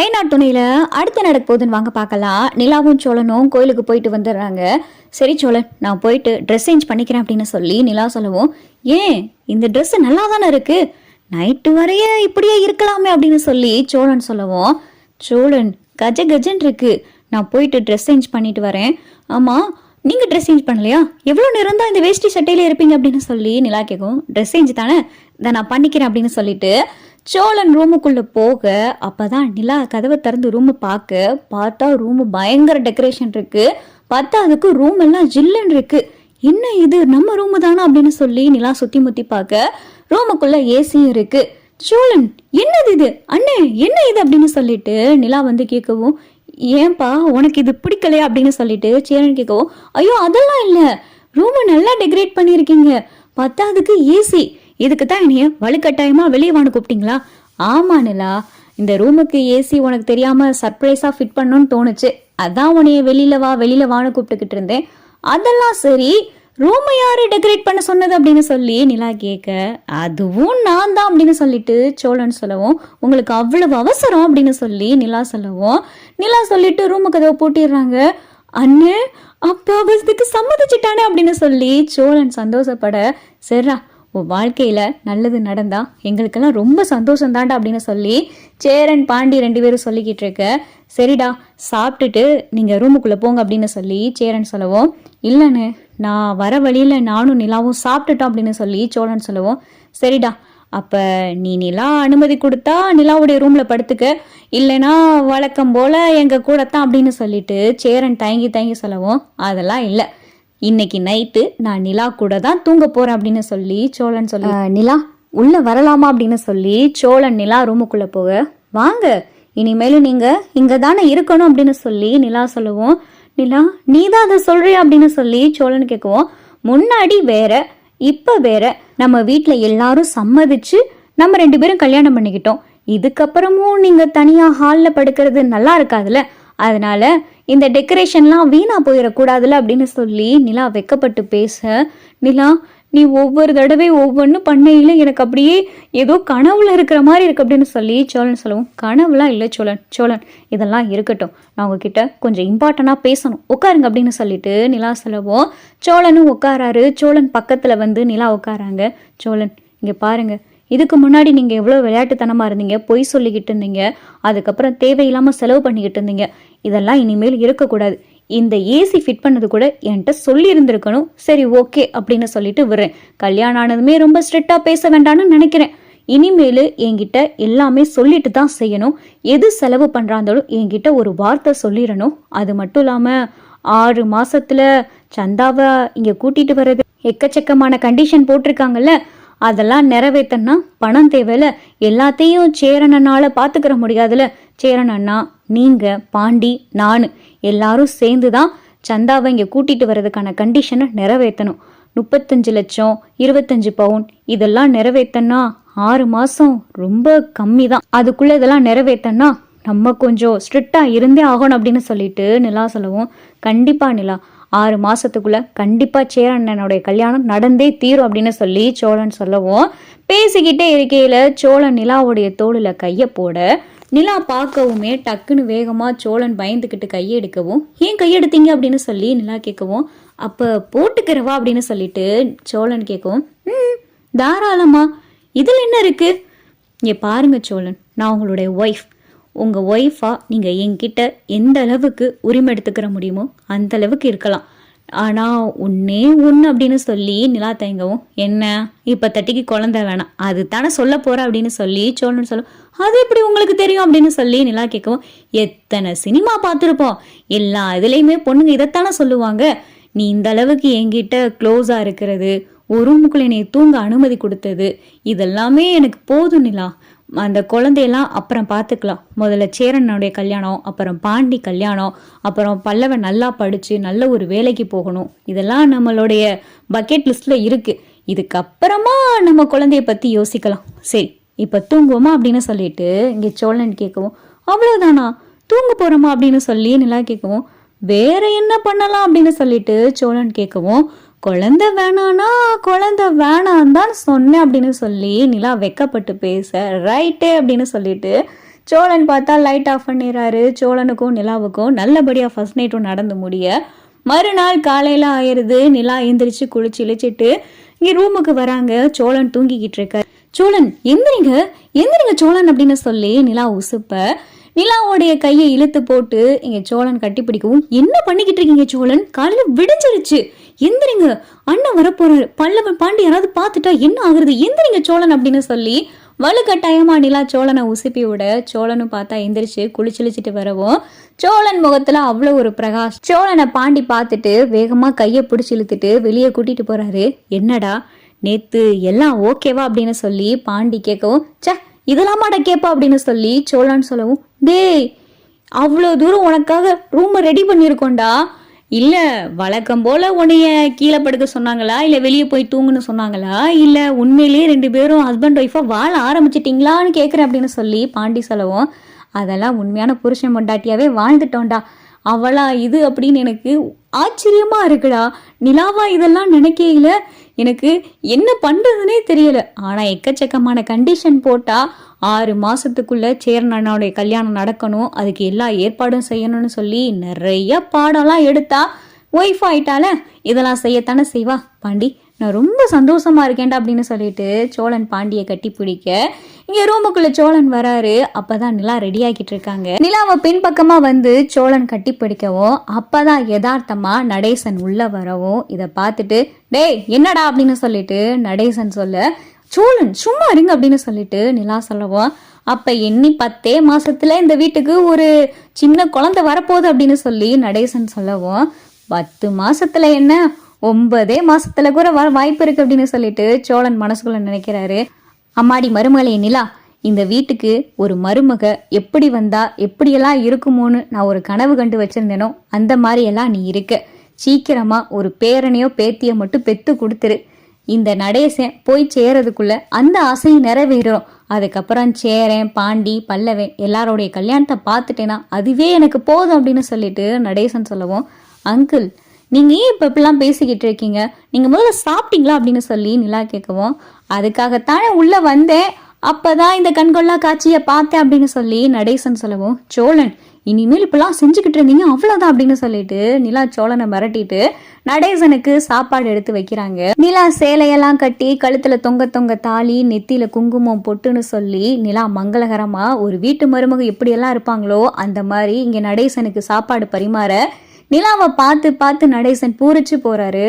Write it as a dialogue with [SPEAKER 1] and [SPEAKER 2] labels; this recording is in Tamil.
[SPEAKER 1] ஐநா துணையில அடுத்து நடக்க போகுதுன்னு வாங்க பார்க்கலாம். நிலாவும் சோழனும் கோயிலுக்கு போயிட்டு வந்துடுறாங்க. சரி சோழன், நான் போயிட்டு ட்ரெஸ் சேஞ்ச் பண்ணிக்கிறேன் அப்படின்னு சொல்லி நிலா சொல்லவும், ஏன் இந்த ட்ரெஸ் நல்லா தானே இருக்கு, நைட்டு வரைய இப்படியே இருக்கலாமே அப்படின்னு சொல்லி சோழன் சொல்லவும், சோழன் கஜ கஜன் இருக்கு, நான் போயிட்டு ட்ரெஸ் சேஞ்ச் பண்ணிட்டு வரேன். ஆமா, நீங்க ட்ரெஸ் சேஞ்ச் பண்ணலையா? எவ்வளோ நேரம் தான் இந்த வேஷ்டி சட்டையில இருப்பீங்க அப்படின்னு சொல்லி நிலா கேட்கும். ட்ரெஸ் சேஞ்ச் தானே, இதை நான் பண்ணிக்கிறேன் அப்படின்னு சொல்லிட்டு சோழன் ரூமுக்குள்ள போக, அப்பதான் நிலா கதவை திறந்து ரூமை பார்த்தா ரூமு பயங்கர டெக்கரேஷன் இருக்கு. பார்த்தா அதுக்கு ரூம் எல்லாம் ஜில்லுன்னு இருக்கு. என்ன இது, நம்ம ரூமு தானா அப்படின்னு சொல்லி நிலா சுத்தி முத்தி பார்க்க ரூமுக்குள்ள ஏசியும் இருக்கு. சோழன், என்னது இது அண்ணே, என்ன இது அப்படின்னு சொல்லிட்டு நிலா வந்து கேட்கவும், ஏன்பா உனக்கு இது பிடிக்கலையா அப்படின்னு சொல்லிட்டு சேரன் கேட்கவும், ஐயோ அதெல்லாம் இல்லை, ரூமை நல்லா டெக்கரேட் பண்ணியிருக்கீங்க, பார்த்தா அதுக்கு ஏசி, இதுக்கு தான் என்னைய வலுக்கட்டாயமா வெளியே வான்னு கூப்பிட்டீங்களா? ஆமா நிலா, இந்த ரூமுக்கு ஏசி உனக்கு தெரியாம சர்ப்ரைஸா ஃபிட் பண்ணணும்னு தோணுச்சு, அதான் உன்னைய வெளியில வான்னு கூப்பிட்டுக்கிட்டு இருந்தேன். அதெல்லாம் சரி, ரூமை யாரு டெக்கரேட் பண்ண சொன்னது அப்படின்னு சொல்லி நிலா கேட்க, அதுவும் நான் தான் அப்படின்னு சொல்லிட்டு சோழன் சொல்லவும், உங்களுக்கு அவ்வளவு அவசரம் அப்படின்னு சொல்லி நிலா சொல்லவும், நிலா சொல்லிட்டு ரூமு கதவை பூட்டிடுறாங்க. அண்ணே, அப்பா அவசத்துக்கு சம்மதிச்சிட்டானே அப்படின்னு சொல்லி சோழன் சந்தோஷப்பட, சரிடா உன் வாழ்க்கையில நல்லது நடந்தா எங்களுக்கெல்லாம் ரொம்ப சந்தோஷம் தாண்டா அப்படின்னு சொல்லி சேரன் பாண்டி 2 பேரும் சொல்லிக்கிட்டு இருக்க. சரிடா, சாப்பிட்டுட்டு நீங்க ரூமுக்குள்ள போங்க அப்படின்னு சொல்லி சேரன் சொல்லவும், இல்லைன்னு நான் வர வழியில நானும் நிலாவும் சாப்பிட்டுட்டோம் அப்படின்னு சொல்லி சோழன் சொல்லவும், சரிடா அப்ப நீ நிலா அனுமதி கொடுத்தா நிலாவுடைய ரூம்ல படுத்துக்க, இல்லைன்னா வழக்கம் போல எங்க கூடத்தான் அப்படின்னு சொல்லிட்டு சேரன் தயங்கி சொல்லவும், அதெல்லாம் இல்லை, இன்னைக்கு நைட்டு நான் நிலா கூட தான் தூங்க போறேன் அப்படின்னு சொல்லி சோழன் சொல்லி, நிலா உள்ள வரலாமா அப்படின்னு சொல்லி சோழன் நிலா ரூமுக்குள்ள போக, வாங்க இனிமேலும் நீங்க இங்க தானே இருக்கணும் அப்படின்னு சொல்லி நிலா சொல்லவும், நிலா நீ தான் அதை சொல்றியா அப்படின்னு சொல்லி சோழன் கேட்கவும், முன்னாடி வேற இப்ப வேற, நம்ம வீட்டுல எல்லாரும் சம்மதிச்சு நம்ம 2 பேரும் கல்யாணம் பண்ணிக்கிட்டோம், இதுக்கப்புறமும் நீங்க தனியா ஹால்ல படுக்கிறது நல்லா இருக்காதுல்ல, அதனால இந்த டெக்கரேஷன்லாம் வீணா போயிடக்கூடாதுல அப்படின்னு சொல்லி நிலா வெக்கப்பட்டு பேச, நிலா நீ ஒவ்வொரு தடவை ஒவ்வொன்றும் பண்ணையில எனக்கு அப்படியே ஏதோ கனவுல இருக்கிற மாதிரி இருக்கு அப்படின்னு சொல்லி சோழன் சொல்லவும், கனவுலாம் இல்லை சோழன் இதெல்லாம் இருக்கட்டும், நான் உங்ககிட்ட கொஞ்சம் இம்பார்ட்டண்டாக பேசணும், உட்காருங்க அப்படின்னு சொல்லிட்டு நிலா சொல்லவும், சோழனும் உட்காராரு. சோழன் பக்கத்துல வந்து நிலா உட்காராங்க. சோழன், இங்க பாருங்க, இதுக்கு முன்னாடி நீங்கள் எவ்வளோ விளையாட்டுத்தனமாக இருந்தீங்க, பொய் சொல்லிக்கிட்டு இருந்தீங்க, அதுக்கப்புறம் தேவையில்லாமல் செலவு பண்ணிக்கிட்டு இருந்தீங்க, இதெல்லாம் இனிமேல் இருக்கக்கூடாது, இந்த ஏசி ஃபிட் பண்ணது கூட என்கிட்ட சொல்லி இருந்திருக்கணும், சரி ஓகே அப்படின்னு சொல்லிட்டு விடுறேன், கல்யாணம் ஆனதுமே ரொம்ப ஸ்ட்ரிக்டாக பேச வேண்டாம்னு நினைக்கிறேன், இனிமேல் என்கிட்ட எல்லாமே சொல்லிட்டு தான் செய்யணும், எது செலவு பண்ணுறாந்தாலும் என்கிட்ட ஒரு வார்த்தை சொல்லிடணும், அது மட்டும் இல்லாமல் 6 மாசத்துல சந்தாவை இங்கே கூட்டிட்டு வர்றது எக்கச்சக்கமான கண்டிஷன் போட்டிருக்காங்கல்ல, அதெல்லாம் நிறைவேற்றனா பணம் தேவையில்ல, எல்லாத்தையும் சேரனால பார்த்துக்கிற முடியாதுல்ல, சேரன் அண்ணா நீங்க பாண்டி நான் எல்லாரும் சேர்ந்து தான் சந்தாவை இங்கே கூட்டிட்டு வர்றதுக்கான கண்டிஷனை நிறைவேற்றணும், 35 லட்சம் 25 பவுன் இதெல்லாம் நிறைவேற்றனா 6 மாசம் ரொம்ப கம்மி தான், அதுக்குள்ள இதெல்லாம் நிறைவேற்றனா நம்ம கொஞ்சம் ஸ்ட்ரிக்டா இருந்தே ஆகணும் அப்படின்னு சொல்லிட்டு நிலா சொல்லவும், கண்டிப்பா நிலா 6 மாசத்துக்குள்ள கண்டிப்பா சேரண்ணனுடைய கல்யாணம் நடந்தே தீரும் அப்படின்னு சொல்லி சோழன் சொல்லவும், பேசிக்கிட்டே இருக்கையில சோழன் நிலாவுடைய தோளுல கைய போட, நிலா பார்க்கவுமே டக்குன்னு வேகமா சோழன் பயந்துக்கிட்டு கையை எடுக்கவும், ஏன் கையெடுத்தீங்க அப்படின்னு சொல்லி நிலா கேட்கவும், அப்ப போட்டுக்கிறவா அப்படின்னு சொல்லிட்டு சோழன் கேட்கவும், தாராளமா, இதுல என்ன இருக்கு, இங்க பாருங்க சோழன், நான் உங்களுடைய ஒய்ஃப், உங்கள் ஒய்ஃபாக நீங்கள் என்கிட்ட எந்த அளவுக்கு உரிமை எடுத்துக்கிற முடியுமோ அந்த அளவுக்கு இருக்கலாம், ஆனால் ஒன்று அப்படின்னு சொல்லி நிலா தயங்கவும், என்ன இப்போ தட்டிக்கு குழந்தை வேணாம் அது தானே சொல்ல போகிற அப்படின்னு சொல்லி சோழன் சொல்லும், அது எப்படி உங்களுக்கு தெரியும் அப்படின்னு சொல்லி நிலா கேட்கவும், எத்தனை சினிமா பார்த்துருப்போம், எல்லா இதுலேயுமே பொண்ணுங்க இதைத்தானே சொல்லுவாங்க, நீ இந்த அளவுக்கு என்கிட்ட க்ளோஸாக இருக்கிறது, ஒரு ரூமுக்குள்ள என்னை தூங்க அனுமதி கொடுத்தது, இதெல்லாமே எனக்கு போதும் நிலா, அந்த குழந்தையெல்லாம் அப்புறம் பார்த்துக்கலாம், முதல்ல சேரனுடைய கல்யாணம், அப்புறம் பாண்டி கல்யாணம், அப்புறம் பல்லவன் நல்லா படித்து நல்ல ஒரு வேலைக்கு போகணும், இதெல்லாம் நம்மளுடைய பக்கெட் லிஸ்ட்டில் இருக்குது, இதுக்கப்புறமா நம்ம குழந்தைய பற்றி யோசிக்கலாம், சரி இப்போ தூங்குவோமா அப்படின்னு சொல்லிட்டு இங்கே சோழன் கேட்கவும், அவ்வளோதானா தூங்க போகிறோமா அப்படின்னு சொல்லி நிலா கேட்கவும், வேற என்ன பண்ணலாம் அப்படின்னு சொல்லிட்டு சோழன் கேட்கவும், குழந்தை வேணான்னா குழந்தை வேணான்னு தான் சொன்னேன் அப்படின்னு சொல்லி நிலா வெக்கப்பட்டு பேச, ரைட்டே அப்படின்னு சொல்லிட்டு சோழன் பார்த்தா லைட் ஆஃப் பண்ணிடுறாரு. சோழனுக்கும் நிலாவுக்கும் நல்லபடியா ஃபர்ஸ்ட் நைட்டும் நடந்து முடிய மறுநாள் காலையில ஆயிருது. நிலா எந்திரிச்சு குளிச்சு இழிச்சிட்டு இங்க ரூமுக்கு வராங்க. சோழன் தூங்கிக்கிட்டு இருக்காரு. சோழன் எந்திரிங்க எந்திரிங்க சோழன் அப்படின்னு சொல்லி நிலா உசுப்ப நிலாவோடைய கையை இழுத்து போட்டு இங்க சோழன் கட்டி பிடிக்கவும், என்ன பண்ணிக்கிட்டு இருக்கீங்க சோழன்? காலையில விடிஞ்சிருச்சு, எந்திரிங்க, அண்ணன் வரப்போறாரு, பல்லவன் பாண்டி யாராவது பார்த்துட்டா என்ன ஆகுறது, எந்திரிங்க சோழன் அப்படின்னு சொல்லி வலுக்கட்டாயமா நிலா சோழனை உசுப்பி விட சோழனும் பார்த்தா எந்திரிச்சு குளிச்சுளிச்சிட்டு வரவும் சோழன் முகத்துல அவ்வளோ ஒரு பிரகாஷ். சோழனை பாண்டி பார்த்துட்டு வேகமா கையை பிடிச்சி இழுத்துட்டு வெளியே கூட்டிட்டு போறாரு. என்னடா நேத்து எல்லாம் ஓகேவா அப்படின்னு சொல்லி பாண்டி கேட்கவும், சே இதெல்லாமாட கேப்பா அப்படின்னு சொல்லி சோழன் சொல்லவும், டேய் அவ்வளோ தூரம் உனக்காக ரூமை ரெடி பண்ணியிருக்கோண்டா. இல்லை வழக்கம் போல் உன்னைய கீழே படுக்க சொன்னாங்களா, இல்லை வெளியே போய் தூங்குன்னு சொன்னாங்களா, இல்லை உண்மையிலேயே 2 பேரும் ஹஸ்பண்ட் ஒய்ஃபாக வாழ ஆரம்பிச்சிட்டிங்களான்னு கேட்குறேன் அப்படின்னு சொல்லி பாண்டி சொல்லவும், அதெல்லாம் உண்மையான புருஷன் பொண்டாட்டியாவே வாழ்ந்துட்டோண்டா, அவளா இது அப்படின்னு எனக்கு ஆச்சரியமா இருக்குடா. நிலாவா இதெல்லாம் நினைக்கையில எனக்கு என்ன பண்றதுன்னே தெரியல. ஆனா எக்கச்சக்கமான கண்டிஷன் போட்டா 6 மாசத்துக்குள்ள சேரனோடைய கல்யாணம் நடக்கணும், அதுக்கு எல்லா ஏற்பாடும் செய்யணும்னு சொல்லி நிறைய பாடம்லாம் எடுத்தா ஒய்ஃப் ஆயிட்டால, இதெல்லாம் செய்யத்தானே செய்வா. பாண்டி நான் ரொம்ப சந்தோஷமா இருக்கேன்டா அப்படின்னு சொல்லிட்டு சோழன் பாண்டியை கட்டி பிடிக்க இங்க ரூமுக்குள்ள சோழன் வராரு. அப்பதான் நிலா ரெடி ஆக்கிட்டு இருக்காங்க. நிலாவை பின்பக்கமா வந்து சோழன் கட்டி பிடிக்கவும் அப்பதான் யதார்த்தமா நடேசன் உள்ள வரவும் இதை பார்த்துட்டு, டேய் என்னடா அப்படின்னு சொல்லிட்டு நடேசன் சொல்ல, சோழன் சும்மா இருங்க அப்படின்னு சொல்லிட்டு நிலா சொல்லவும், அப்ப எண்ணி 10 மாசத்துல இந்த வீட்டுக்கு ஒரு சின்ன குழந்தை வரப்போகுது அப்படின்னு சொல்லி நடேசன் சொல்லவும், 10 மாசத்துல என்ன 9 மாசத்துல கூட வர வாய்ப்பு இருக்கு அப்படின்னு சொல்லிட்டு சோழன் மனசுக்குள்ள நினைக்கிறாரு. அம்மாடி மருமகளே நிலா, இந்த வீட்டுக்கு ஒரு மருமக எப்படி வந்தா எப்படியெல்லாம் இருக்குமோன்னு நான் ஒரு கனவு கண்டு வச்சிருந்தேனோ அந்த மாதிரி எல்லாம் நீ இருக்க. சீக்கிரமா ஒரு பேரனையோ பேத்தியோ மட்டும் பெத்து கொடுத்துரு. இந்த நடேசன் போய் சேரதுக்குள்ள அந்த ஆசையை நிறைவேறும். அதுக்கப்புறம் சேரன் பாண்டி பல்லவன் எல்லாரோடைய கல்யாணத்தை பார்த்துட்டேன்னா அதுவே எனக்கு போதும் அப்படின்னு சொல்லிட்டு நடேசன் சொல்லவும், அங்கிள் நீங்கள் ஏன் இப்போ இப்படிலாம் பேசிக்கிட்டு இருக்கீங்க, நீங்கள் முதல்ல சாப்பிட்டீங்களா அப்படின்னு சொல்லி நிலா கேட்கவும், அதுக்காகத்தானே உள்ளே வந்தேன், அப்போதான் இந்த கண்கொள்ளா காட்சியை பார்த்தேன் அப்படின்னு சொல்லி நடேசன் சொல்லவும், சோழன் இனிமேல் இப்பெல்லாம் செஞ்சுக்கிட்டு இருந்தீங்க அவ்வளோதான் அப்படின்னு சொல்லிட்டு நிலா சோழனை மிரட்டிட்டு நடேசனுக்கு சாப்பாடு எடுத்து வைக்கிறாங்க. நிலா சேலையெல்லாம் கட்டி கழுத்துல தொங்க தொங்க தாலி நெத்தியில குங்குமம் பொட்டுன்னு சொல்லி நிலா மங்களகரமா ஒரு வீட்டு மருமக எப்படியெல்லாம் இருப்பாங்களோ அந்த மாதிரி இங்க நடேசனுக்கு சாப்பாடு பரிமாற நிலாவை பார்த்து பார்த்து நடேசன் பூரிச்சு போறாரு.